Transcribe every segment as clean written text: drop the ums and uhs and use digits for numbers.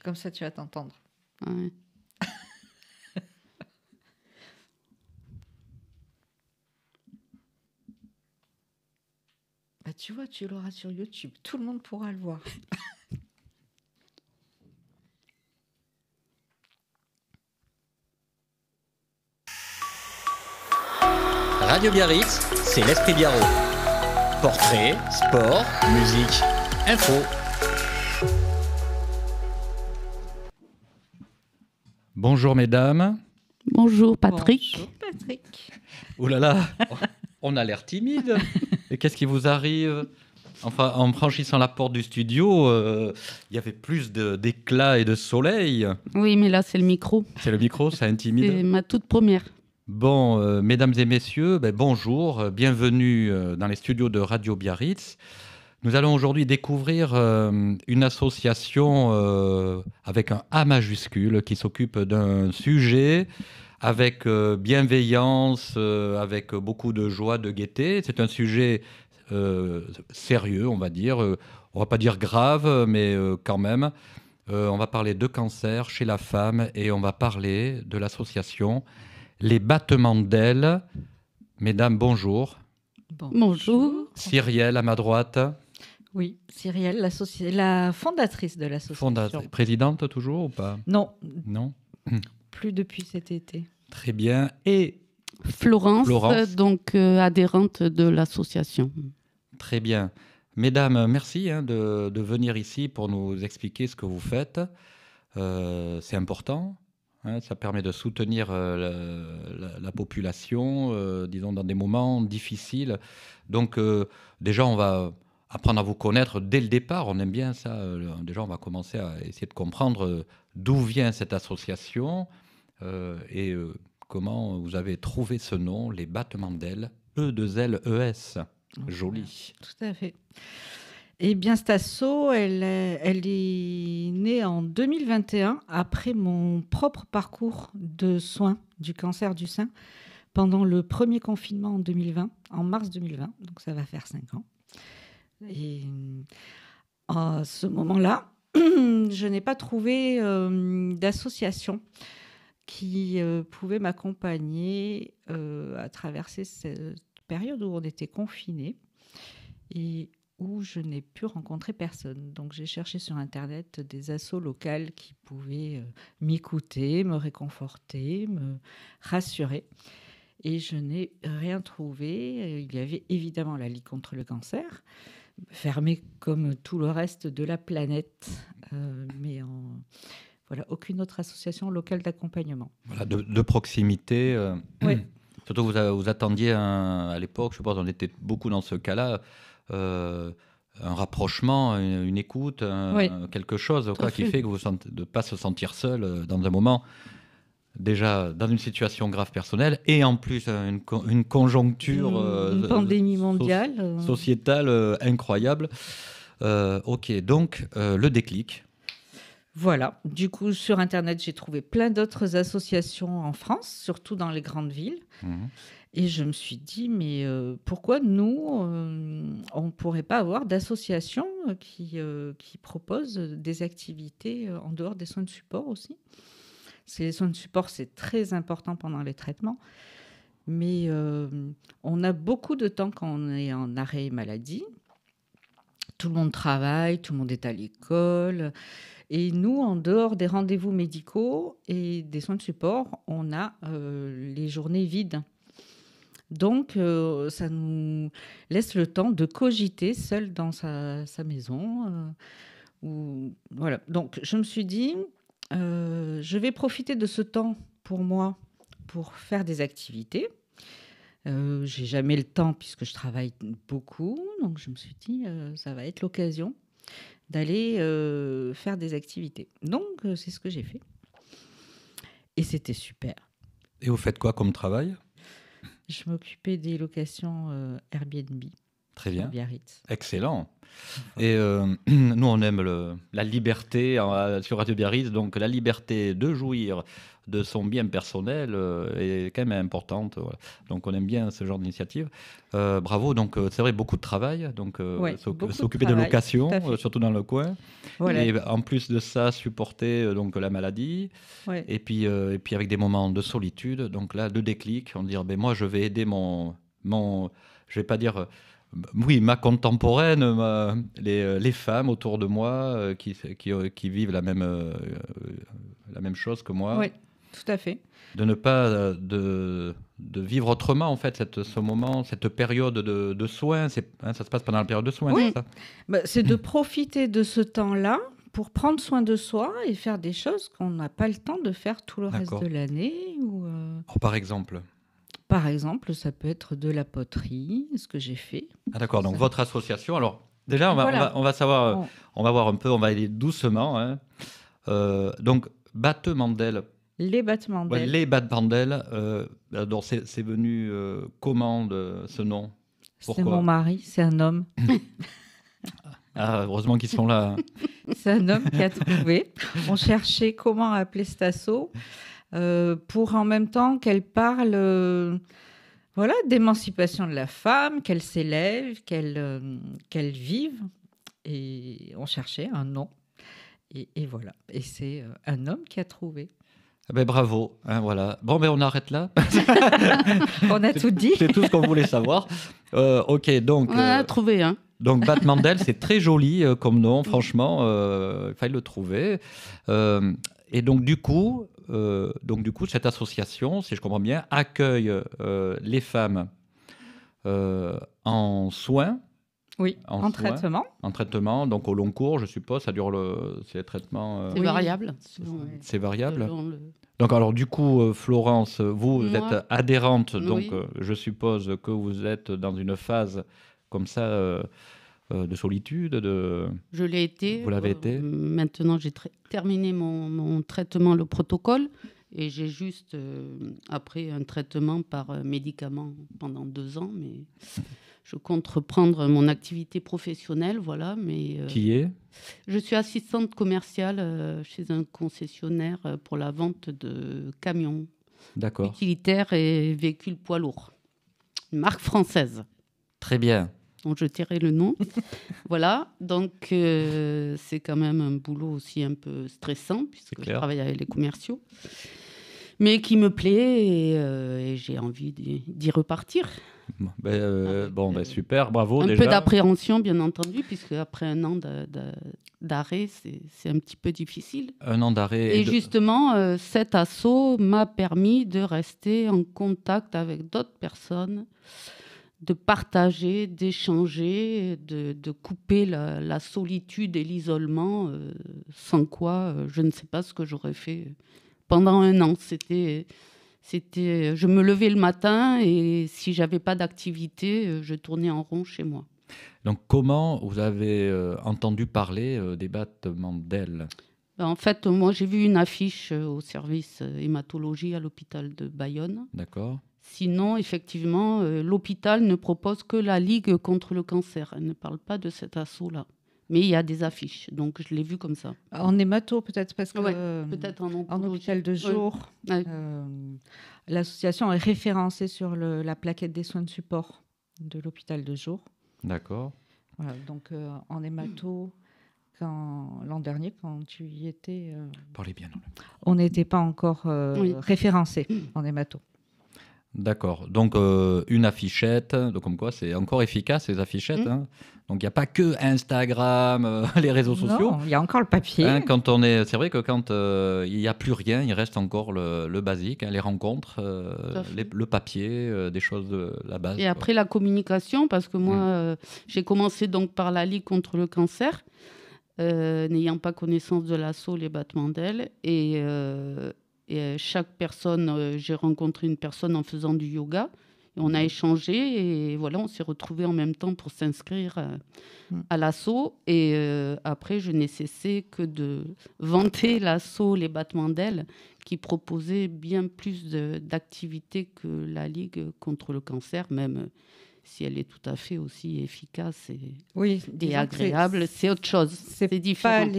Comme ça, tu vas t'entendre. Ouais. Bah, tu vois, tu l'auras sur YouTube. Tout le monde pourra le voir. Radio Biarritz, c'est l'Esprit Biarrot. Portrait, sport, musique, info. Bonjour mesdames. Bonjour Patrick. Bonjour Patrick. Ouh là là, on a l'air timide. Et qu'est-ce qui vous arrive ? Enfin, en franchissant la porte du studio, il y avait plus d'éclat et de soleil. Oui, mais là c'est le micro. C'est le micro, ça intimide. C'est ma toute première. Bon, mesdames et messieurs, bonjour, bienvenue dans les studios de Radio Biarritz. Nous allons aujourd'hui découvrir une association avec un A majuscule qui s'occupe d'un sujet avec bienveillance, avec beaucoup de joie, de gaieté. C'est un sujet sérieux, on va dire. On va pas dire grave, mais quand même. On va parler de cancer chez la femme et on va parler de l'association Les Battements d'Ailes. Mesdames, bonjour. Bonjour. Cyrielle à ma droite. Oui, Cyrielle, la fondatrice de l'association. Présidente toujours ou pas ? Non, Non. plus depuis cet été. Très bien. Et Florence. Donc adhérente de l'association. Très bien. Mesdames, merci de venir ici pour nous expliquer ce que vous faites. C'est important. Ça permet de soutenir la population, disons, dans des moments difficiles. Donc, déjà, on va apprendre à vous connaître dès le départ. On aime bien ça. Déjà, on va commencer à essayer de comprendre d'où vient cette association et comment vous avez trouvé ce nom, les Battements d'Ailes, E2LES. Joli. Tout à fait. Eh bien, cette asso, elle est née en 2021, après mon propre parcours de soins du cancer du sein, pendant le premier confinement en 2020, en mars 2020, donc ça va faire 5 ans. Et à ce moment-là, je n'ai pas trouvé d'association qui pouvait m'accompagner à traverser cette période où on était confinés et où je n'ai pu rencontrer personne. Donc j'ai cherché sur Internet des assos locales qui pouvaient m'écouter, me réconforter, me rassurer. Et je n'ai rien trouvé. Il y avait évidemment la Ligue contre le cancer, fermée comme tout le reste de la planète, mais voilà, aucune autre association locale d'accompagnement. Voilà, de proximité. Oui. Surtout vous attendiez à l'époque, je pense, on était beaucoup dans ce cas-là, un rapprochement, une écoute, Oui. quelque chose quoi, qui fait que vous de ne pas se sentir seul dans un moment, déjà dans une situation grave personnelle, et en plus une conjoncture une pandémie mondiale sociétale incroyable. Ok, donc le déclic. Voilà, du coup sur Internet j'ai trouvé plein d'autres associations en France, surtout dans les grandes villes. Et je me suis dit, mais pourquoi nous, on ne pourrait pas avoir d'associations qui proposent des activités en dehors des soins de support aussi. Les soins de support, c'est très important pendant les traitements. Mais on a beaucoup de temps quand on est en arrêt maladie. Tout le monde travaille, tout le monde est à l'école. Et nous, en dehors des rendez-vous médicaux et des soins de support, on a les journées vides. Donc, ça nous laisse le temps de cogiter seul dans sa maison. Voilà. Donc, je me suis dit, je vais profiter de ce temps pour moi pour faire des activités. J'ai jamais le temps puisque je travaille beaucoup. Donc, je me suis dit, ça va être l'occasion d'aller faire des activités. Donc, c'est ce que j'ai fait. Et c'était super. Et vous faites quoi comme travail ? Je m'occupais des locations Airbnb. Très bien. Biarritz. Excellent. Et nous, on aime la liberté sur Radio Biarritz. Donc, la liberté de jouir de son bien personnel est quand même importante. Voilà. Donc, on aime bien ce genre d'initiative. Bravo. Donc, c'est vrai, beaucoup de travail. Donc, s'occuper de location, surtout dans le coin. Voilà. Et en plus de ça, supporter donc, la maladie. Ouais. Et puis, avec des moments de solitude. Donc là, de déclic, on dit, moi, je vais aider mon je ne vais pas dire... Oui, ma contemporaine, les femmes autour de moi qui vivent la même chose que moi. Oui, tout à fait. De ne pas de vivre autrement, en fait, ce moment, cette période de soins. Ça se passe pendant la période de soins, oui. C'est ça ? C'est de profiter de ce temps-là pour prendre soin de soi et faire des choses qu'on n'a pas le temps de faire tout le reste de l'année. Par exemple ? Par exemple, ça peut être de la poterie, ce que j'ai fait. Ah d'accord, donc votre association. Alors déjà, on va savoir, on va voir un peu, on va aller doucement. Hein. Donc, battement d'ailes. Les battements d'ailes. Ouais, les battements d'ailes. Donc c'est venu comment ce nom ? Pourquoi ? C'est mon mari, c'est un homme. Ah, heureusement qu'ils sont là. C'est un homme qui a trouvé. On cherchait comment appeler cet asso. Pour en même temps qu'elle parle d'émancipation de la femme, qu'elle s'élève, qu'elle vive. Et on cherchait un nom. Et voilà. Et c'est un homme qui a trouvé. Bravo. Hein, voilà. Bon, on arrête là. On a tout dit. C'est tout ce qu'on voulait savoir. Ok, donc... On a trouvé, hein. Donc, battement d'ailes, c'est très joli comme nom, franchement. Il fallait le trouver. Et donc, du coup, cette association, si je comprends bien, accueille les femmes en soins. Oui, en traitement. En traitement, donc au long cours, je suppose, ça dure ces traitements. C'est variable. C'est variable. Donc, alors, du coup, Florence, vous êtes adhérente, donc je suppose que vous êtes dans une phase comme ça. De solitude, Je l'ai été. Vous l'avez été. Maintenant, j'ai terminé mon traitement, le protocole, et j'ai juste après un traitement par médicament pendant 2 ans, mais je compte reprendre mon activité professionnelle, voilà. Mais qui est ? Je suis assistante commerciale chez un concessionnaire pour la vente de camions utilitaires et véhicules poids lourds, une marque française. Très bien. Donc, je tairai le nom. Voilà. Donc, c'est quand même un boulot aussi un peu stressant, puisque je travaille avec les commerciaux, mais qui me plaît et j'ai envie d'y repartir. Super, bravo. Un peu d'appréhension, bien entendu, puisque après un an d'arrêt, c'est un petit peu difficile. Un an d'arrêt. Et justement, cet assaut m'a permis de rester en contact avec d'autres personnes, de partager, d'échanger, de couper la solitude et l'isolement, sans quoi je ne sais pas ce que j'aurais fait pendant un an. Je me levais le matin et si j'avais pas d'activité, je tournais en rond chez moi. Donc comment vous avez entendu parler des battements d'ailes ? En fait, moi j'ai vu une affiche au service hématologie à l'hôpital de Bayonne. D'accord. Sinon, effectivement, l'hôpital ne propose que la Ligue contre le cancer. Elle ne parle pas de cet assaut-là. Mais il y a des affiches, donc je l'ai vu comme ça. En hémato, peut-être, parce que peut-être en hôpital de jour, l'association est référencée sur la plaquette des soins de support de l'hôpital de jour. D'accord. Voilà, donc en hémato, l'an dernier, quand tu y étais, parlez bien. On n'était pas encore référencé en hémato. D'accord. Donc, une affichette. Donc, comme quoi, c'est encore efficace, ces affichettes. Hein. Donc, il n'y a pas que Instagram, les réseaux sociaux. Non, il y a encore le papier. Hein, c'est vrai que quand il n'y a plus rien, il reste encore le basique, les rencontres, le papier, des choses de la base. Et après, la communication, parce que moi, j'ai commencé donc par la Ligue contre le cancer, n'ayant pas connaissance de l'assaut, les battements d'ailes. Et chaque personne, j'ai rencontré une personne en faisant du yoga. Et on a échangé et voilà, on s'est retrouvés en même temps pour s'inscrire à l'assaut. Et après, je n'ai cessé que de vanter l'assaut, les battements d'ailes, qui proposait bien plus d'activités que la Ligue contre le cancer, même si elle est tout à fait aussi efficace Oui, et agréable, c'est autre chose. C'est différent. Pas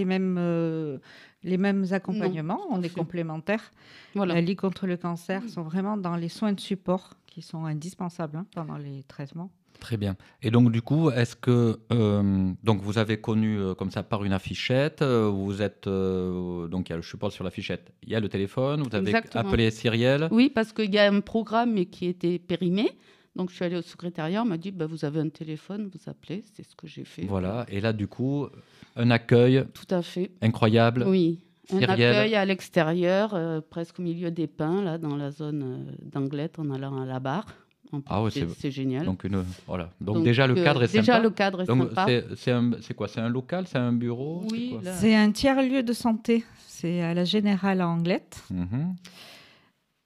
les mêmes accompagnements, on est complémentaires. Voilà. La Ligue contre le cancer sont vraiment dans les soins de support qui sont indispensables pendant les traitements. Très bien. Et donc, du coup, est-ce que donc vous avez connu comme ça par une affichette, vous êtes donc il y a le support sur l'affichette, il y a le téléphone, vous avez appelé Cyrielle. Oui, parce qu'il y a un programme mais qui était périmé. Donc, je suis allée au secrétariat, on m'a dit vous avez un téléphone, vous appelez, c'est ce que j'ai fait. Voilà. Et là, du coup, un accueil. Tout à fait. Incroyable. Oui. Cyrielle. Un accueil à l'extérieur, presque au milieu des pins, là, dans la zone d'Anglette, en allant à la barre. Ah oui, c'est génial. Donc, voilà. Donc déjà, le cadre est sympa. Déjà, le cadre est sympa. C'est quoi? C'est un local? C'est un bureau? Oui. C'est un tiers-lieu de santé. C'est à la Générale à Anglette.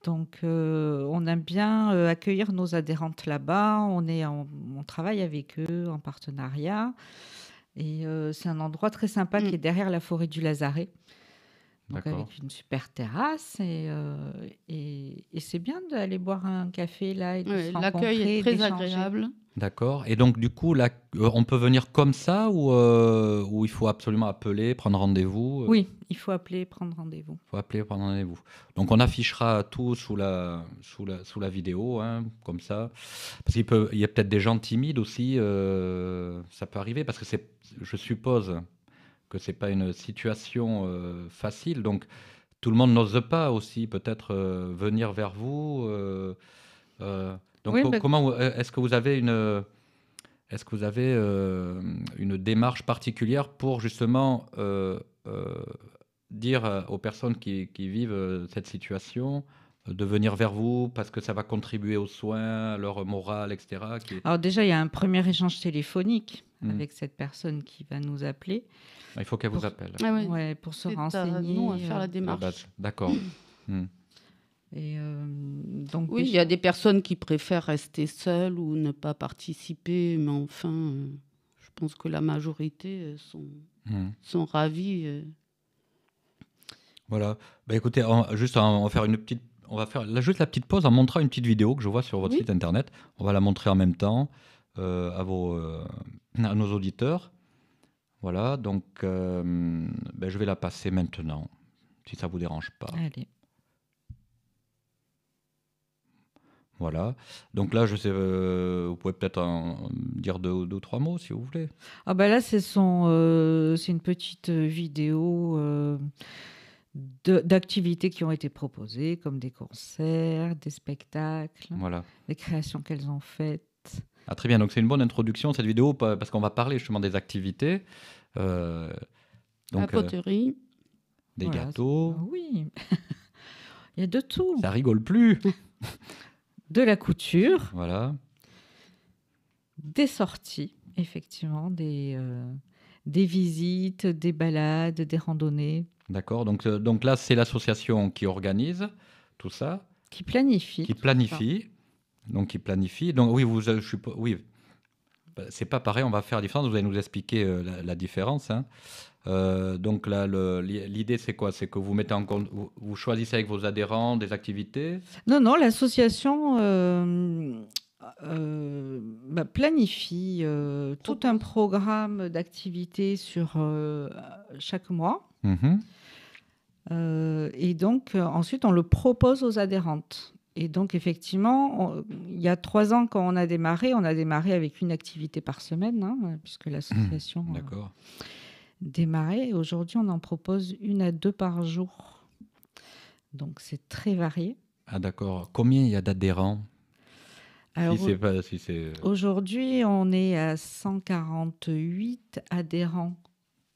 Donc, on aime bien accueillir nos adhérentes là-bas. On travaille avec eux en partenariat. Et c'est un endroit très sympa qui est derrière la forêt du Lazaret. Donc avec une super terrasse et c'est bien d'aller boire un café là et de se rencontrer. L'accueil est très agréable. D'accord. Et donc du coup, là, on peut venir comme ça ou il faut absolument appeler, prendre rendez-vous Oui, il faut appeler, prendre rendez-vous. Il faut appeler, prendre rendez-vous. Donc on affichera tout sous la vidéo, comme ça. Parce qu'il y a peut-être des gens timides aussi. Ça peut arriver parce que je suppose que c'est pas une situation facile, donc tout le monde n'ose pas aussi peut-être venir vers vous. Donc oui, comment est-ce que vous avez une démarche particulière pour justement dire aux personnes qui vivent cette situation de venir vers vous parce que ça va contribuer aux soins, à leur morale, etc. Alors déjà, il y a un premier échange téléphonique avec cette personne qui va nous appeler. Il faut qu'elle vous appelle. Ah oui. Ouais, pour se renseigner. Nous, à faire la démarche. D'accord. Et donc oui, il y a des personnes qui préfèrent rester seules ou ne pas participer, mais enfin, je pense que la majorité sont ravis. Voilà. Bah, écoutez, on va faire juste la petite pause en montrant une petite vidéo que je vois sur votre site internet. On va la montrer en même temps à nos auditeurs. Voilà, donc je vais la passer maintenant, si ça ne vous dérange pas. Allez. Voilà, donc là, je sais, vous pouvez peut-être en dire deux ou trois mots, si vous voulez. Ah bah là, c'est une petite vidéo d'activités qui ont été proposées, comme des concerts, des spectacles, des créations qu'elles ont faites. Ah, très bien, donc c'est une bonne introduction, cette vidéo, parce qu'on va parler justement des activités. La poterie. Des gâteaux. Oui, il y a de tout. Ça rigole plus. De la couture. Voilà. Des sorties, effectivement, des visites, des balades, des randonnées. D'accord, donc là, c'est l'association qui organise tout ça. Qui planifie. Donc, oui, c'est pas pareil, on va faire la différence, vous allez nous expliquer la différence. Donc là, l'idée, c'est quoi? C'est que vous mettez en compte, vous choisissez avec vos adhérents des activités? Non, l'association planifie tout un programme d'activités sur chaque mois. Et donc, ensuite, on le propose aux adhérentes. Et donc, effectivement, il y a 3 ans, quand on a démarré avec une activité par semaine, puisque l'association démarrait. Aujourd'hui, on en propose 1 à 2 par jour. Donc, c'est très varié. Ah, d'accord. Combien il y a d'adhérents? Alors, aujourd'hui, on est à 148 adhérents,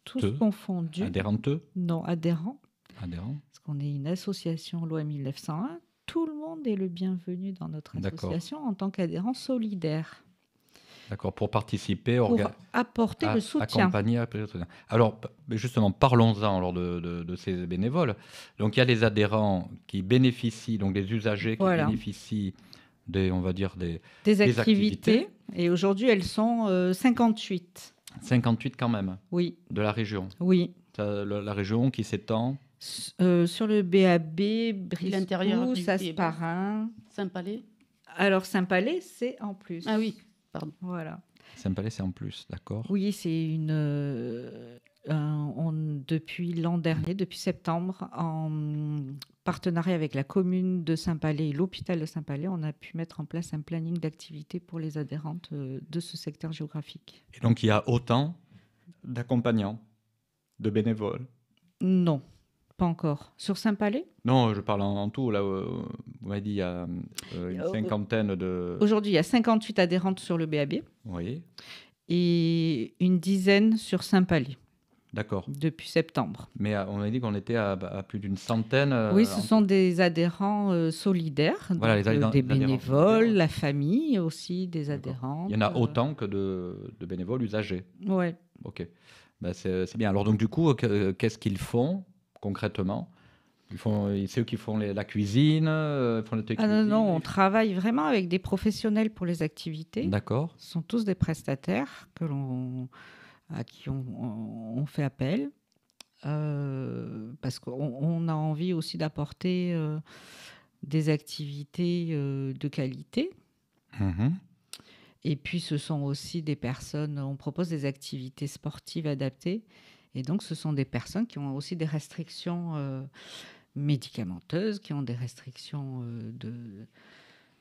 tous confondus. Adhérentes? Non, adhérents. Adhérents. Parce qu'on est une association loi 1901. Tout le monde est le bienvenu dans notre association en tant qu'adhérent solidaire. D'accord, pour participer, pour apporter le soutien. Accompagner. Alors, justement, parlons-en alors de ces bénévoles. Donc, il y a les adhérents qui bénéficient, donc des usagers qui bénéficient des activités. Et aujourd'hui, elles sont 58. 58 quand même. Oui. De la région. Oui. La région qui s'étend. Sur le BAB, Briscoux, Sasparin. Saint-Palais. Alors, Saint-Palais, c'est en plus. Ah oui. pardon. Voilà. Saint-Palais, c'est en plus, d'accord. Oui, c'est depuis l'an dernier, depuis septembre, en partenariat avec la commune de Saint-Palais et l'hôpital de Saint-Palais, on a pu mettre en place un planning d'activités pour les adhérentes de ce secteur géographique. Et donc, il y a autant d'accompagnants, de bénévoles? Non, pas encore. Sur Saint-Palais? Non, je parle en tout. Là, vous m'avez dit il y a une cinquantaine de... Aujourd'hui, il y a 58 adhérentes sur le BAB. Oui. Et une dizaine sur Saint-Palais. D'accord. Depuis septembre. Mais on a dit qu'on était à plus d'une centaine. Oui, ce sont des adhérents solidaires, voilà, donc, des bénévoles, la famille aussi, des adhérents. Il y en a autant que de bénévoles usagers. Oui. Ok. Ben, c'est bien. Alors donc du coup, qu'est-ce qu'ils font concrètement? C'est eux qui font la cuisine, font non, on travaille vraiment avec des professionnels pour les activités. D'accord. Ce sont tous des prestataires à qui on fait appel, parce qu'on a envie aussi d'apporter des activités de qualité. Mmh. Et puis, ce sont aussi des personnes, on propose des activités sportives adaptées. Et donc, ce sont des personnes qui ont aussi des restrictions médicamenteuses, qui ont des restrictions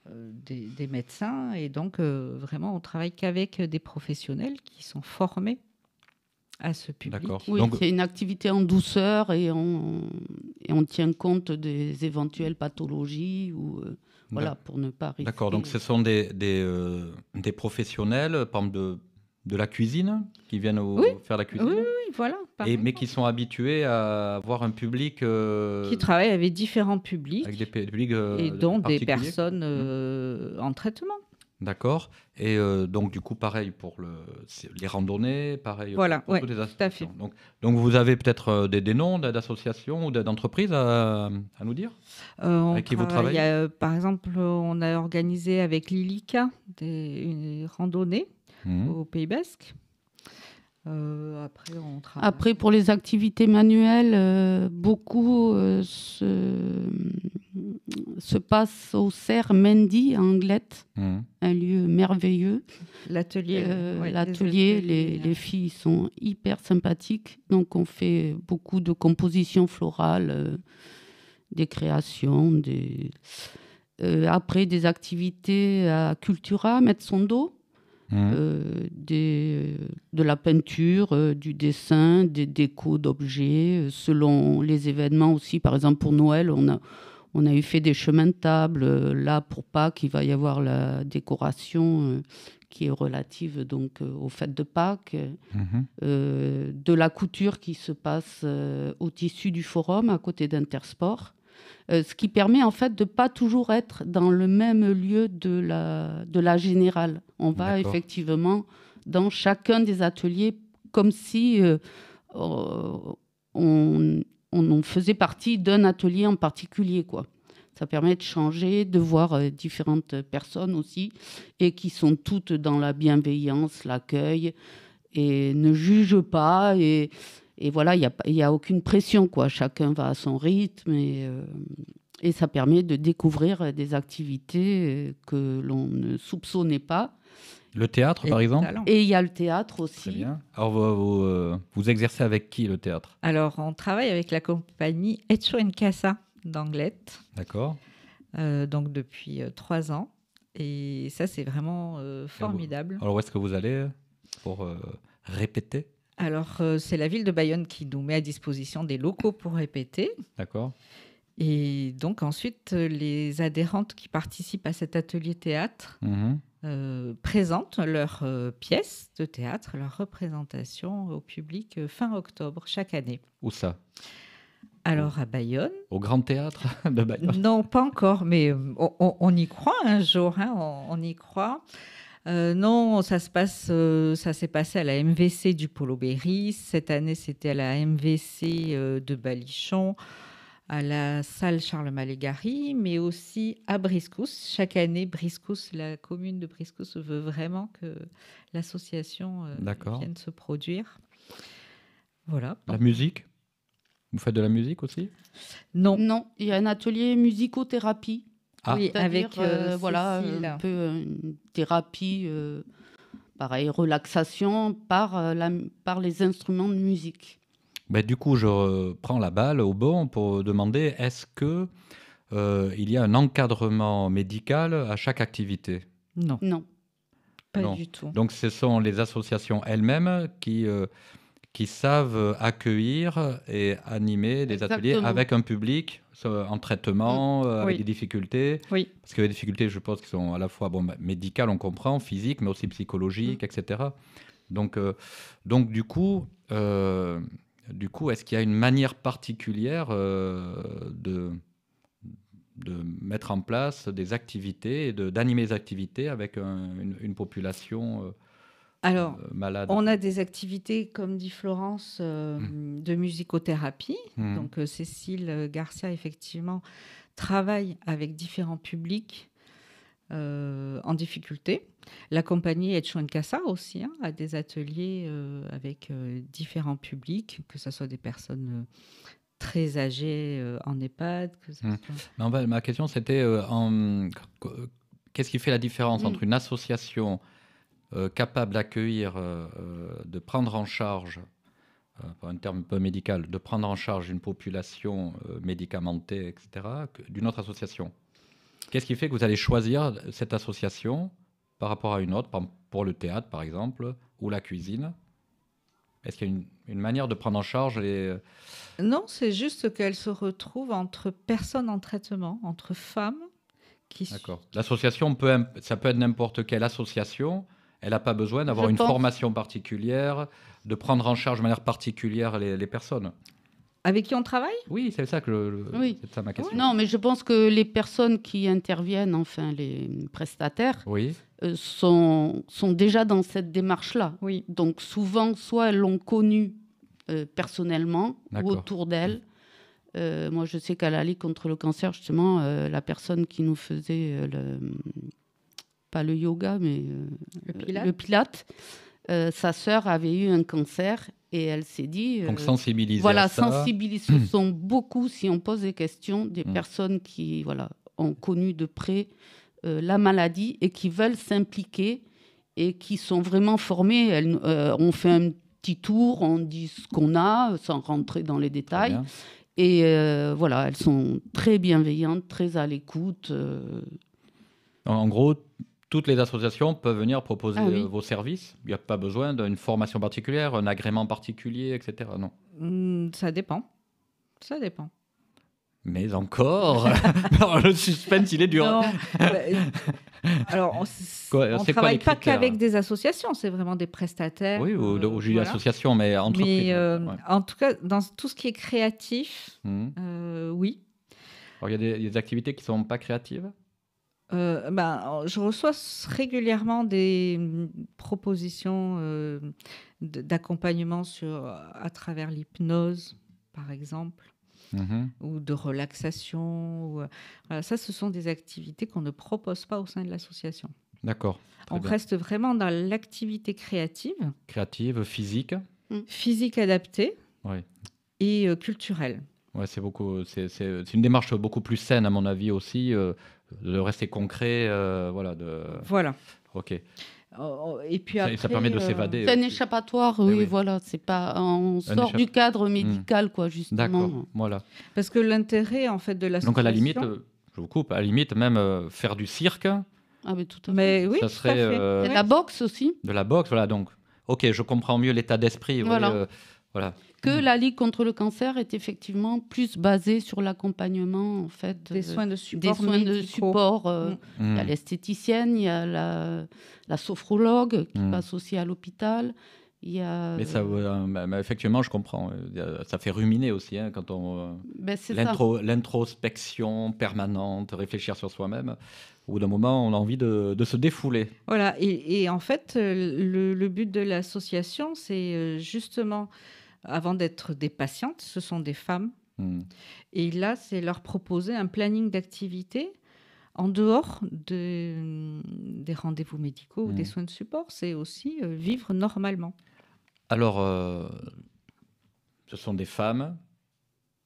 des médecins. Et donc, vraiment, on travaille qu'avec des professionnels qui sont formés à ce public. D'accord. Oui, donc, c'est une activité en douceur et on tient compte des éventuelles pathologies ou voilà, pour ne pas risquer. D'accord, donc ce sont des professionnels, par exemple de la cuisine, qui viennent faire la cuisine. Oui, voilà. Mais qui sont habitués à avoir un public... qui travaille avec différents publics. Avec des publics et dont des personnes en traitement. D'accord. Et donc, du coup, pareil pour les randonnées, pareil voilà, pour toutes les associations. Donc, vous avez peut-être des noms d'associations ou d'entreprises à nous dire avec qui vous travaillez? Par exemple, on a organisé avec Lilica une randonnée au Pays Basque. Après, pour les activités manuelles, beaucoup se passe au Cerf Mendy à Anglette, un lieu merveilleux. L'atelier, les filles sont hyper sympathiques. Donc, on fait beaucoup de compositions florales, des créations, après des activités à Cultura, mettre son dos. De la peinture, du dessin, des décos d'objets, selon les événements aussi. Par exemple, pour Noël, on a fait des chemins de table. Là, pour Pâques, il va y avoir la décoration qui est relative donc, aux fêtes de Pâques. De la couture qui se passe au tissu du forum, à côté d'Intersport. Ce qui permet en fait de ne pas toujours être dans le même lieu de la générale. On va effectivement dans chacun des ateliers comme si on faisait partie d'un atelier en particulier, quoi. Ça permet de changer, de voir différentes personnes aussi, et qui sont toutes dans la bienveillance, l'accueil, et ne jugent pas, et voilà, il y a aucune pression, quoi. Chacun va à son rythme et ça permet de découvrir des activités que l'on ne soupçonnait pas. Le théâtre, par exemple? Et il y a le théâtre aussi. Très bien. Alors, vous exercez avec qui, le théâtre? Alors, on travaille avec la compagnie Hecho en Casa d'Anglette. D'accord. Donc, depuis 3 ans. Et ça, c'est vraiment formidable. Alors, où est-ce que vous allez pour répéter? Alors, c'est la ville de Bayonne qui nous met à disposition des locaux pour répéter. D'accord. Et donc, ensuite, les adhérentes qui participent à cet atelier théâtre présentent leurs pièces de théâtre, leurs représentations au public fin octobre, chaque année. Où ça? Alors, à Bayonne. Au Grand Théâtre de Bayonne? Non, pas encore, mais on y croit un jour, hein, on y croit. Non, ça s'est passé à la MVC du Polo Berry. Cette année, c'était à la MVC de Balichon, à la salle Charles-Malégary, mais aussi à Briscousse. Chaque année, Briscousse, la commune de Briscousse veut vraiment que l'association vienne se produire. Voilà. La musique? Vous faites de la musique aussi? Non. Non, il y a un atelier musicothérapie. Oui, avec voilà, un peu une thérapie pareil, relaxation par les instruments de musique. Du coup, je prends la balle au bon pour demander, est-ce que il y a un encadrement médical à chaque activité? Non, Non. pas Non. du tout. Donc, ce sont les associations elles-mêmes qui savent accueillir et animer des ateliers Exactement. avec un public en traitement, avec Oui. des difficultés. Oui, Parce qu'il y a des difficultés, je pense, qui sont à la fois médicales, on comprend, physiques, mais aussi psychologiques, etc. Donc, du coup, est-ce qu'il y a une manière particulière de mettre en place des activités et d'animer les activités avec une population alors, malade? on a des activités, comme dit Florence, de musicothérapie. Mhm. Donc, Cécile Garcia, effectivement, travaille avec différents publics en difficulté. La compagnie Etchouan Casa aussi a des ateliers avec différents publics, que ce soit des personnes très âgées en EHPAD. Que ça soit... Ma question, c'était qu'est-ce qui fait la différence entre une association capable d'accueillir, de prendre en charge, par un terme un peu médical, de prendre en charge une population médicamentée, etc., d'une autre association? Qu'est-ce qui fait que vous allez choisir cette association par rapport à une autre, pour le théâtre, par exemple, ou la cuisine? Est-ce qu'il y a une manière de prendre en charge les... Non, c'est juste qu'elle se retrouve entre personnes en traitement, entre femmes qui... D'accord. L'association, ça peut être n'importe quelle association. Elle n'a pas besoin d'avoir une formation particulière, de prendre en charge de manière particulière les personnes. Avec qui on travaille? Oui, c'est ça Oui. c'est ça ma question. Non, mais je pense que les personnes qui interviennent, enfin les prestataires, Oui. sont déjà dans cette démarche-là. Oui. Donc souvent, soit elles l'ont connue personnellement ou D'accord. autour d'elles. Moi, je sais qu'à la Ligue contre le cancer, justement, la personne qui nous faisait pas le yoga, mais le pilate, sa sœur avait eu un cancer et elle s'est dit... Donc sensibiliser voilà, à ça. sensibiliser. Ce sont beaucoup, si on pose des questions, des personnes qui ont connu de près la maladie et qui veulent s'impliquer et qui sont vraiment formées. On fait un petit tour, on dit ce qu'on a, sans rentrer dans les détails. Et voilà, elles sont très bienveillantes, très à l'écoute. En gros, toutes les associations peuvent venir proposer vos services. Il n'y a pas besoin d'une formation particulière, un agrément particulier, etc. Non. Ça dépend. Ça dépend. Mais encore, le suspense, il est dur. Non, alors, on ne travaille pas qu'avec des associations, c'est vraiment des prestataires. Oui, ou j'ai association, mais entreprise. Mais en tout cas, dans tout ce qui est créatif, oui. Alors, il y a des activités qui ne sont pas créatives? Je reçois régulièrement des propositions d'accompagnement à travers l'hypnose, par exemple. Ou de relaxation. Voilà, ça, ce sont des activités qu'on ne propose pas au sein de l'association. D'accord. On reste vraiment dans l'activité créative. Créative, physique. Physique adaptée et culturelle. Ouais, c'est une démarche beaucoup plus saine, à mon avis, aussi, de rester concret. Voilà. OK. Et puis après, ça permet de s'évader. C'est un échappatoire, oui, voilà. C'est pas, on sort du cadre médical, quoi, justement. D'accord, voilà. Parce que l'intérêt, en fait, de l'association... Donc, à la limite, je vous coupe, à la limite, même faire du cirque. Ah, mais tout à fait. Mais oui, ça serait... de la boxe aussi. De la boxe, voilà. Donc, OK, je comprends mieux l'état d'esprit. Voilà. Voilà. Que la Ligue contre le cancer est effectivement plus basée sur l'accompagnement, en fait, des soins de support. Des soins de support. Il y a l'esthéticienne, il y a la sophrologue qui passe aussi à l'hôpital. Il y a... Mais ça, effectivement, je comprends. Ça fait ruminer aussi, quand on... l'introspection permanente, réfléchir sur soi-même. Au bout d'un moment, on a envie de se défouler. Voilà. Et en fait, le but de l'association, c'est justement... Avant d'être des patientes, ce sont des femmes. Et là, c'est leur proposer un planning d'activité en dehors des rendez-vous médicaux ou des soins de support. C'est aussi vivre normalement. Alors, ce sont des femmes,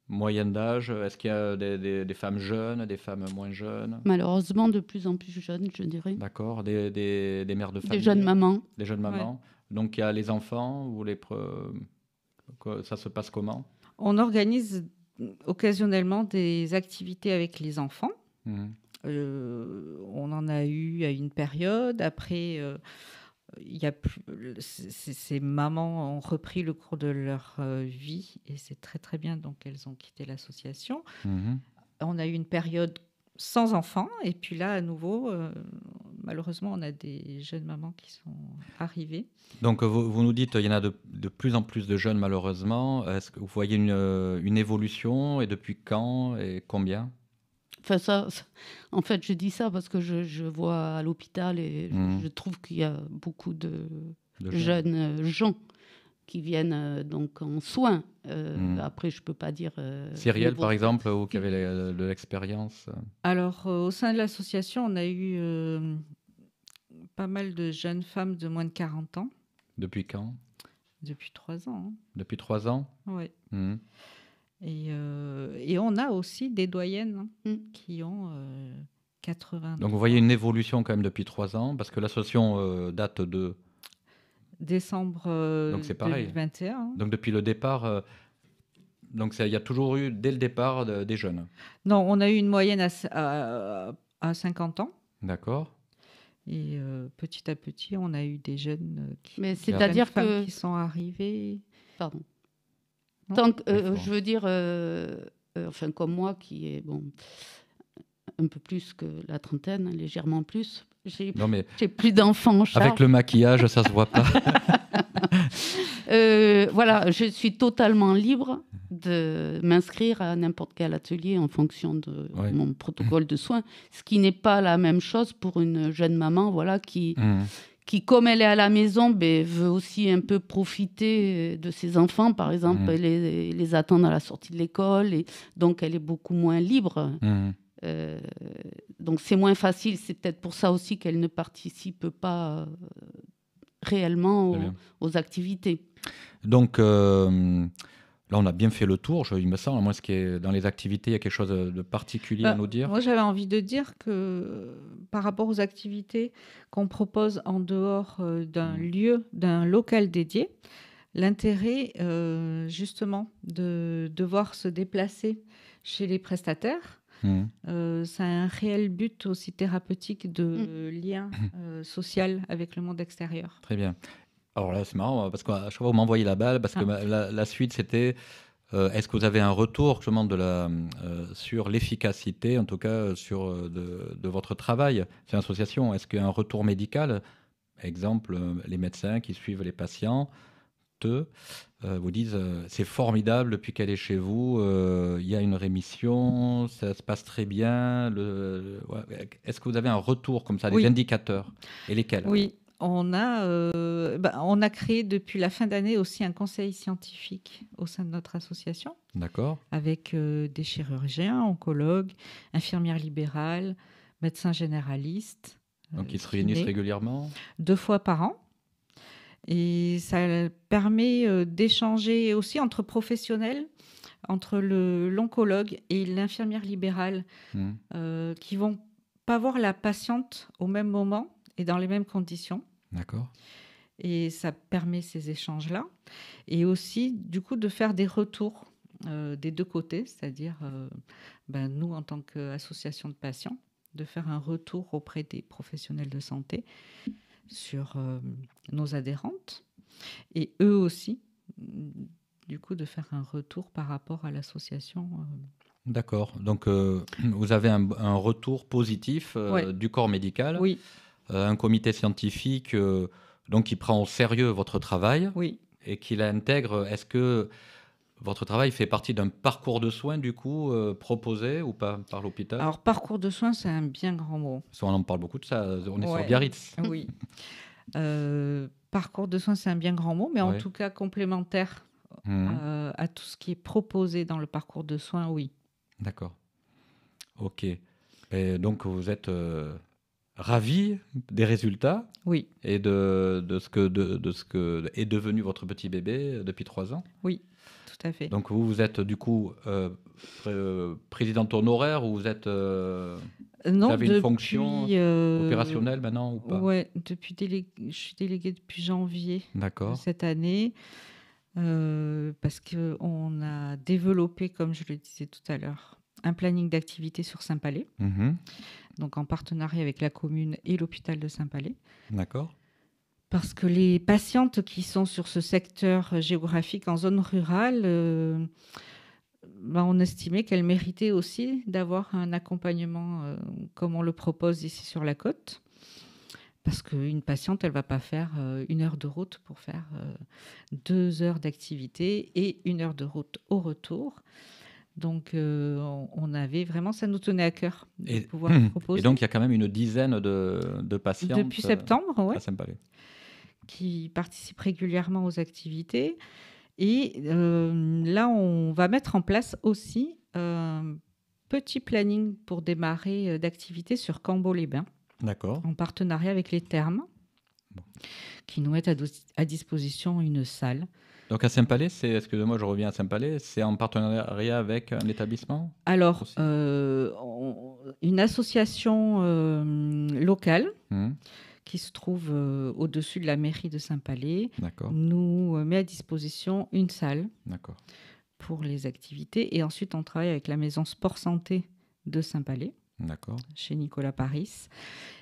Moyenne d'âge, est-ce qu'il y a des femmes jeunes, des femmes moins jeunes? Malheureusement, de plus en plus jeunes, je dirais. D'accord, des mères de famille? Des jeunes mamans. Des jeunes mamans. Donc il y a les enfants, ça se passe comment? On organise occasionnellement des activités avec les enfants. On en a eu à une période. Après, ces mamans ont repris le cours de leur vie et c'est très très bien. Donc elles ont quitté l'association. On a eu une période sans enfants et puis là à nouveau, malheureusement, on a des jeunes mamans qui sont arrivées. Donc vous nous dites qu'il y en a de plus en plus de jeunes malheureusement. Est-ce que vous voyez une évolution et depuis quand et combien? Enfin, en fait, je dis ça parce que je vois à l'hôpital et je trouve qu'il y a beaucoup de jeunes gens qui viennent donc en soins. Après, je ne peux pas dire... Cyrielle, par exemple, ou qui avait de l'expérience? Alors, au sein de l'association, on a eu pas mal de jeunes femmes de moins de 40 ans. Depuis quand? Depuis 3 ans. Depuis 3 ans? Oui. Et on a aussi des doyennes qui ont 80 ans. Donc vous voyez une évolution quand même depuis 3 ans, parce que l'association date de... décembre donc c'est pareil. 2021. Donc depuis le départ, il y a toujours eu dès le départ des jeunes? Non, on a eu une moyenne à 50 ans. D'accord. Et petit à petit, on a eu des jeunes Mais c'est-à-dire qui sont arrivés. Pardon. Tant que, je veux dire, enfin comme moi qui est un peu plus que la trentaine, légèrement plus. J'ai plus d'enfants en charge. Avec le maquillage, ça se voit pas. Voilà, je suis totalement libre de m'inscrire à n'importe quel atelier en fonction de mon protocole de soins, ce qui n'est pas la même chose pour une jeune maman, voilà, qui, comme elle est à la maison, veut aussi un peu profiter de ses enfants, par exemple, les attendre à la sortie de l'école, et donc elle est beaucoup moins libre. Donc c'est moins facile, c'est peut-être pour ça aussi qu'elle ne participe pas réellement aux activités. Donc là, on a bien fait le tour, il me semble. Moi, dans les activités, il y a quelque chose de particulier à nous dire? Moi, j'avais envie de dire que par rapport aux activités qu'on propose en dehors d'un lieu, d'un local dédié, l'intérêt justement de devoir se déplacer chez les prestataires, ça a un réel but aussi thérapeutique de lien social avec le monde extérieur. Très bien. Alors là, c'est marrant, parce qu'à chaque fois, vous m'envoyez la balle, parce que la suite, c'était est-ce que vous avez un retour justement sur l'efficacité, en tout cas, de votre travail, c'est une association? Est-ce qu'il y a un retour médical? Exemple, les médecins qui suivent les patients vous disent c'est formidable depuis qu'elle est chez vous, il y a une rémission, ça se passe très bien. Est-ce que vous avez un retour comme ça, des indicateurs? Et lesquels? Oui, on a créé depuis la fin d'année aussi un conseil scientifique au sein de notre association. D'accord. Avec des chirurgiens, oncologues, infirmières libérales, médecins généralistes. Donc ils se réunissent régulièrement? 2 fois par an. Et ça permet d'échanger aussi entre professionnels, entre l'oncologue et l'infirmière libérale, qui vont pas voir la patiente au même moment et dans les mêmes conditions. D'accord. Et ça permet ces échanges-là. Et aussi, du coup, de faire des retours des deux côtés, c'est-à-dire nous, en tant qu'association de patients, de faire un retour auprès des professionnels de santé sur nos adhérentes, et eux aussi, du coup, de faire un retour par rapport à l'association. D'accord. Donc, vous avez un retour positif du corps médical. Oui. Un comité scientifique donc, qui prend au sérieux votre travail et qui l'intègre. Est-ce que votre travail fait partie d'un parcours de soins, du coup, proposé ou pas par l'hôpital? Alors, parcours de soins, c'est un bien grand mot. On en parle beaucoup de ça. On est sur Biarritz. Oui. Parcours de soins, c'est un bien grand mot, mais en tout cas complémentaire à tout ce qui est proposé dans le parcours de soins, oui. D'accord. Ok. Et donc, vous êtes ravi des résultats Oui, et de ce que est devenu votre petit bébé depuis 3 ans. oui, tout à fait. Donc vous êtes du coup présidente honoraire ou vous êtes Non, vous avez une fonction opérationnelle maintenant ou pas? Ouais, je suis déléguée depuis janvier de D'accord. cette année parce qu'on a développé, comme je le disais tout à l'heure, un planning d'activité sur Saint-Palais, Mhm. donc en partenariat avec la commune et l'hôpital de Saint-Palais. D'accord. Parce que les patientes qui sont sur ce secteur géographique en zone rurale, on estimait qu'elles méritaient aussi d'avoir un accompagnement comme on le propose ici sur la côte. Parce qu'une patiente, elle ne va pas faire 1 heure de route pour faire 2 heures d'activité et 1 heure de route au retour. Donc, on avait vraiment, ça nous tenait à cœur de pouvoir proposer. Et donc, il y a quand même une dizaine de patientes depuis septembre, ouais, à Saint-Palais qui participent régulièrement aux activités. Et là, on va mettre en place aussi un petit planning pour démarrer d'activités sur Cambo-les-Bains. D'accord. En partenariat avec les thermes, qui nous mettent à disposition une salle. Donc à Saint-Palais, excusez-moi, je reviens à Saint-Palais, c'est en partenariat avec un établissement? Alors, une association locale qui se trouve au-dessus de la mairie de Saint-Palais nous met à disposition une salle pour les activités. Et ensuite, on travaille avec la maison Sport Santé de Saint-Palais. D'accord. Chez Nicolas Paris,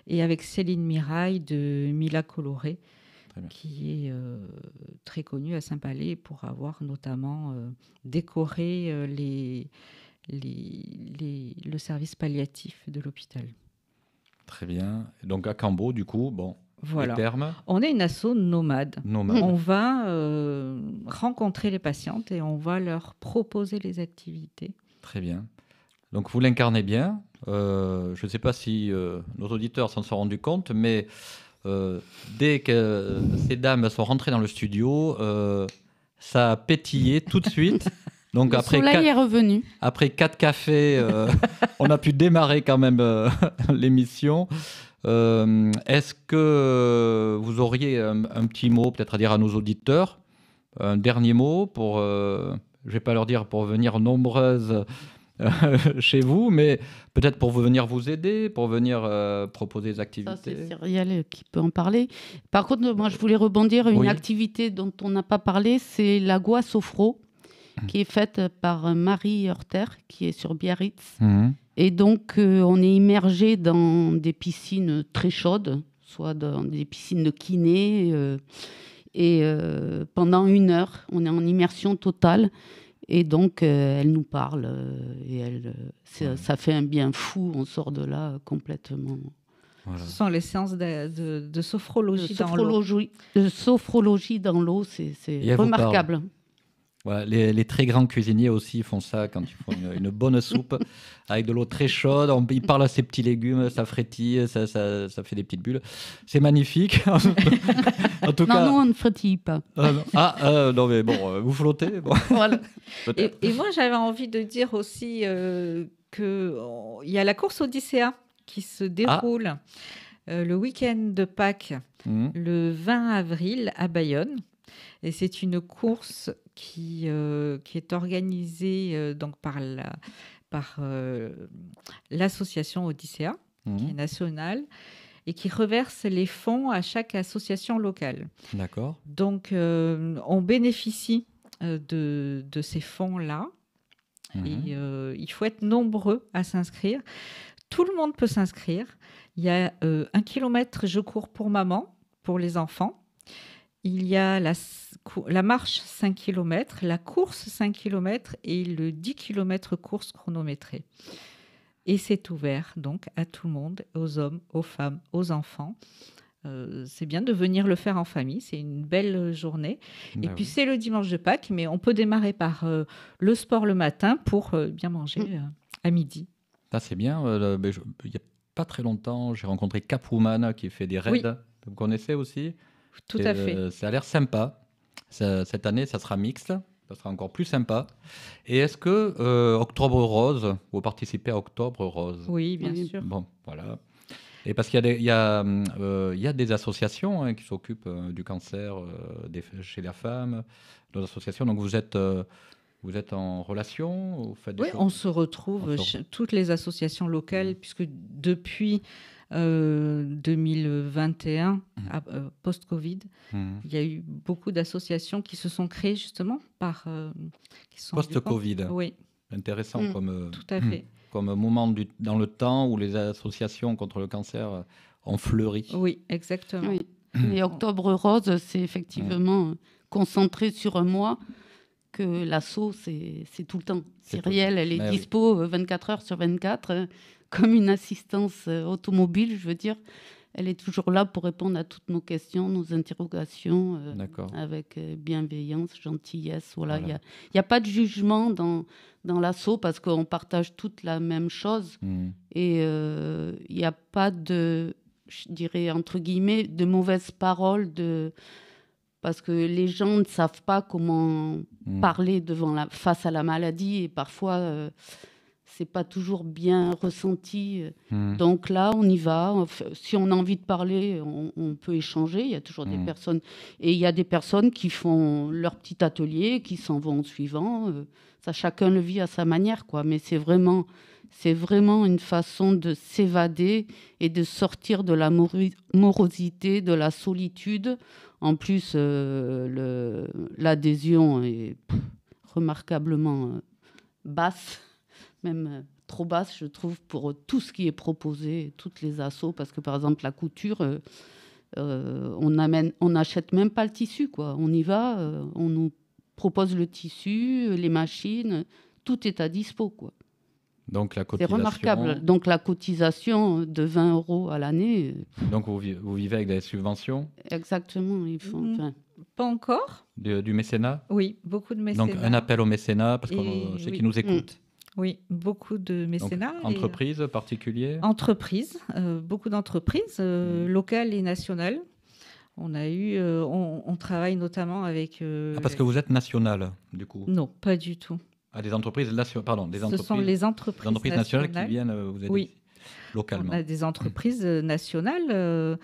et avec Céline Mirail de Mila Coloré, qui est très connue à Saint-Palais pour avoir notamment décoré le service palliatif de l'hôpital. Très bien. Donc à Cambo, du coup, voilà. Les termes. On est une asso nomade. On va rencontrer les patientes et on va leur proposer les activités. Très bien. Donc vous l'incarnez bien. Je ne sais pas si nos auditeurs s'en sont rendus compte, mais dès que ces dames sont rentrées dans le studio, ça a pétillé tout de suite. Donc le soleil est revenu. Après 4 cafés, on a pu démarrer quand même l'émission. Est-ce que vous auriez un petit mot peut-être à dire à nos auditeurs? Un dernier mot pour, je ne vais pas leur dire pour venir nombreuses chez vous, mais peut-être pour venir vous aider, pour venir proposer des activités. Ça, c'est Cyrielle qui peut en parler. Par contre, moi, je voulais rebondir. Une activité dont on n'a pas parlé, c'est la Gua Sofro, qui est faite par Marie Hurter, qui est sur Biarritz. Et donc, on est immergé dans des piscines très chaudes, soit dans des piscines de kiné. Et pendant 1 heure, on est en immersion totale. Et donc, elle nous parle et ça fait un bien fou. On sort de là complètement. Voilà. Ce sont les séances de sophrologie dans l'eau. De sophrologie dans l'eau, c'est remarquable. Voilà, les très grands cuisiniers aussi font ça quand ils font une bonne soupe avec de l'eau très chaude. Ils parlent à ces petits légumes, ça frétille, ça fait des petites bulles. C'est magnifique. En tout cas, nous, on ne frétille pas. Non, mais bon, vous flottez. Bon. Voilà. Et moi, j'avais envie de dire aussi qu'il y a la course Odyssea qui se déroule le week-end de Pâques, le 20 avril à Bayonne. Et c'est une course qui est organisée donc par l'association Odyssea, qui est nationale, et qui reverse les fonds à chaque association locale. D'accord. Donc, on bénéficie de ces fonds-là. Et il faut être nombreux à s'inscrire. Tout le monde peut s'inscrire. Il y a 1 kilomètre je cours pour maman, pour les enfants. Il y a la marche 5 km, la course 5 km et le 10 km course chronométrée. Et c'est ouvert donc à tout le monde, aux hommes, aux femmes, aux enfants. C'est bien de venir le faire en famille, c'est une belle journée. Et puis c'est le dimanche de Pâques, mais on peut démarrer par le sport le matin pour bien manger à midi. Ça c'est bien. Il n'y a pas très longtemps, j'ai rencontré Capwoman qui fait des raids. Oui. Vous connaissez aussi? Tout à fait. Ça a l'air sympa. Cette année, ça sera mixte. Ça sera encore plus sympa. Et est-ce que Octobre Rose, vous participez à Octobre Rose? Oui, bien sûr. Bon, voilà. Et parce qu'il y a des associations qui s'occupent du cancer chez la femme, d'autres associations. Donc vous êtes en relation, vous faites des Oui, choses. on se retrouve toutes les associations locales, puisque depuis 2021, post-Covid, il y a eu beaucoup d'associations qui se sont créées justement post-Covid. Oui. Intéressant tout à fait. Comme moment dans le temps où les associations contre le cancer ont fleuri. Oui, exactement. Oui. Et Octobre Rose, c'est effectivement concentré sur un mois que l'asso, c'est tout le temps. Cyrielle, elle est dispo 24 heures sur 24, comme une assistance automobile, je veux dire. Elle est toujours là pour répondre à toutes nos questions, nos interrogations, avec bienveillance, gentillesse. Voilà. Il n'y a pas de jugement dans l'asso parce qu'on partage toute la même chose. Et il n'y a pas de, je dirais, entre guillemets, de mauvaises paroles, parce que les gens ne savent pas comment parler face à la maladie et parfois c'est pas toujours bien ressenti. Donc là, on y va. Si on a envie de parler, on peut échanger. Il y a toujours des personnes. Et il y a des personnes qui font leur petit atelier, qui s'en vont au suivant. Ça, chacun le vit à sa manière, quoi. Mais c'est vraiment une façon de s'évader et de sortir de la morosité, de la solitude. En plus, l'adhésion est remarquablement basse. Même trop basse, je trouve, pour tout ce qui est proposé, toutes les assos, parce que par exemple la couture, on n'achète même pas le tissu, quoi. On y va, on nous propose le tissu, les machines, tout est à dispo, quoi. Donc la cotisation. C'est remarquable. Donc la cotisation de 20 € à l'année. Donc vous vivez avec des subventions. Exactement, ils font. Pas encore. Du mécénat. Oui, beaucoup de mécénat. Donc un appel au mécénat parce qu'on sait qu'ils nous écoutent. Oui, beaucoup de mécénats. Donc, entreprises, particuliers. Entreprises, beaucoup d'entreprises locales et nationales. On travaille notamment avec. Parce que vous êtes national, du coup. Non, pas du tout. Des entreprises nationales. Ce sont les entreprises nationales qui viennent vous aider localement. On a des entreprises nationales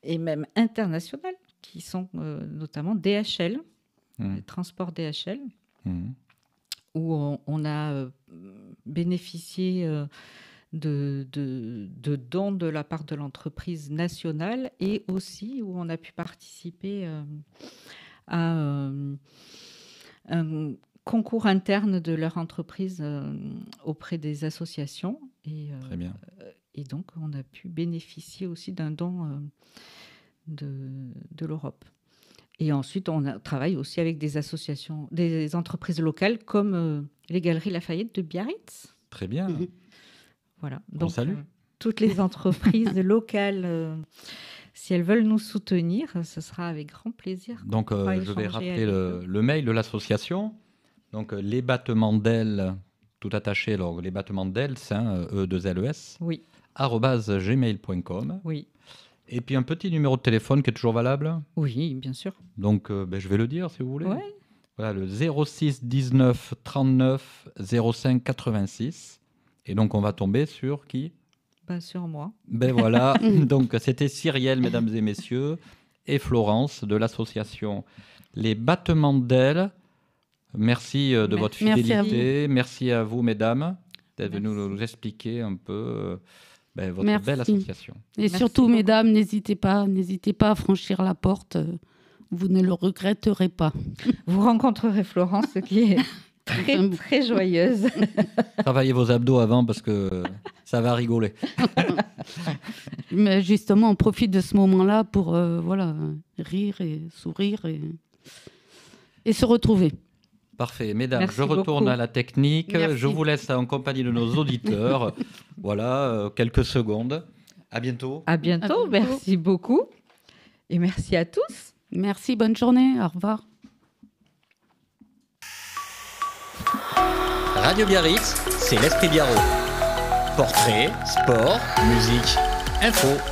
et même internationales qui sont notamment DHL, les transports DHL. Où on a bénéficié de dons de la part de l'entreprise nationale et aussi où on a pu participer à un concours interne de leur entreprise auprès des associations. Très bien. Et donc, on a pu bénéficier aussi d'un don de l'Europe. Et ensuite, on travaille aussi avec des associations, des entreprises locales comme les Galeries Lafayette de Biarritz. Très bien. Voilà. Donc, salue. Toutes les entreprises locales, si elles veulent nous soutenir, ce sera avec grand plaisir. Donc, je vais rappeler le mail de l'association. Donc, les battements d'ailes, tout attaché, alors les battements d'ailes, c'est E2LES, oui. @gmail.com. Oui. Et puis un petit numéro de téléphone qui est toujours valable. Oui, bien sûr. Donc, je vais le dire si vous voulez. Ouais. Voilà, le 06 19 39 05 86. Et donc, on va tomber sur qui ? Sur moi. Voilà. Donc, c'était Cyrielle, mesdames et messieurs, et Florence de l'association Les Battements d'Ailes. Merci de votre fidélité. Merci à vous, mesdames, d'être venues nous expliquer un peu votre belle association. Et surtout, mesdames, n'hésitez pas à franchir la porte. Vous ne le regretterez pas. Vous rencontrerez Florence qui est très, très joyeuse. Travaillez vos abdos avant parce que ça va rigoler. Mais justement, on profite de ce moment-là pour rire et sourire et se retrouver. Parfait. Mesdames, Merci je retourne beaucoup. à la technique. Merci. Je vous laisse en compagnie de nos auditeurs. Voilà, quelques secondes. À bientôt. À bientôt. Merci beaucoup. Et merci à tous. Merci, bonne journée. Au revoir. Radio Biarritz, c'est l'Esprit Biarrot. Portrait, sport, musique, info.